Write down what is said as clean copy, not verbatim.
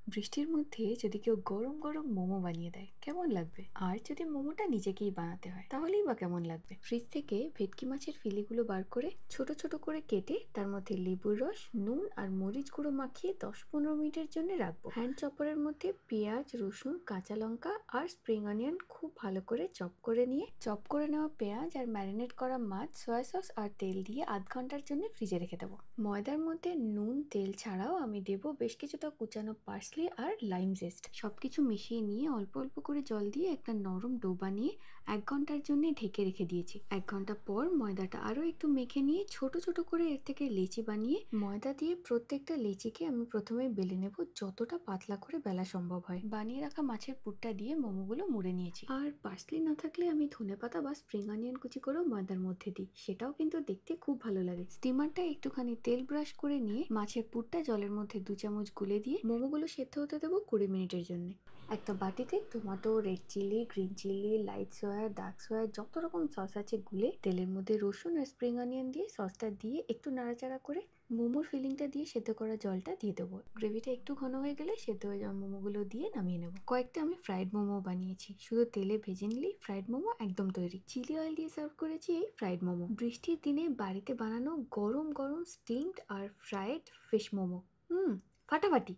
বৃষ্টির মধ্যে যদি কেউ গরম গরম মোমো বানিয়ে দেয় কেমন লাগবে? আর যদি মোমোটা নিজেকেই বানাতে হয় তাহলেই বা কেমন লাগবে? ফ্রিজ থেকে ভেটকি মাছের ফিলিগুলো বার করে ছোট ছোট করে কেটে তার মধ্যে লেবুর রস, নুন আর মরিচ গুঁড়ো মাখিয়ে 10-15 মিনিটের জন্য রাখবো। হ্যান্ড চপারের মধ্যে পেঁয়াজ, রসুন, কাঁচা লঙ্কা আর স্প্রিং অনিয়ন খুব ভালো করে চপ করে নিয়ে চপ করে নেওয়া পেঁয়াজ আর ম্যারিনেট করা মাছ, সয়া সস আর তেল দিয়ে আধ ঘন্টার জন্য ফ্রিজে রেখে দেবো। ময়দার মধ্যে নুন, তেল ছাড়াও আমি দেবো বেশ কিছুটা কুচানো পার্সলি আর লাইম জেস্ট। সবকিছু মিশিয়ে নিয়ে অল্প অল্প করে জল দিয়ে একটা নরম ডো বানিয়ে 1 ঘন্টার জন্য ঢেকে রেখে দিয়েছি। 1 ঘন্টা পর ময়দাটা আরো একটু মেখে নিয়ে ছোট ছোট করে এর থেকে লেচি বানিয়ে ময়দা দিয়ে প্রত্যেকটা লেচিকে আমি প্রথমে বেলে নেব যতটা পাতলা করে বেলা সম্ভব হয়। বানিয়ে রাখা মাছের পুরটা দিয়ে মোমোগুলো মুড়ে নিয়েছি। আর পার্সলি না থাকলে আমি ধনেপাতা বা স্প্রিং অনিয়ন কুচি করেও ময়দার মধ্যে দিই, সেটাও কিন্তু দেখতে খুব ভালো লাগে। স্টিমারটা একটুখানি তেল ব্রাশ করে নিয়ে মাছের পুরটা জলের মধ্যে 2 চামচ গুলে দিয়ে মোমোগুলো সেদ্ধ হতে দেবো 20 মিনিটের জন্য। একটা বাটিতে tomato, red chilli, green chilli, light soy, dark soy যত রকম সস আছে গুলে তেলের মধ্যে রসুন আর স্প্রিং অনিয়ন দিয়ে সসটা দিয়ে একটু নাড়াচাড়া করে মোমোর ফিলিংটা দিয়ে সেদ্ধ করা জলটা দিয়ে দেবো। গ্রেভিটা একটু ঘন হয়ে গেলে সেদ্ধ হয়ে যাওয়া মোমোগুলো দিয়ে নামিয়ে নেবো। কয়েকটা আমি ফ্রাইড মোমো বানিয়েছি, শুধু তেলে ভেজে নিলেই ফ্রাইড মোমো একদম তৈরি। চিলি অয়েল দিয়ে সার্ভ করেছি এই ফ্রাইড মোমো। বৃষ্টির দিনে বাড়িতে বানানো গরম গরম স্টিমড আর ফ্রাইড ফিশ মোমো, ফাটাফাটি।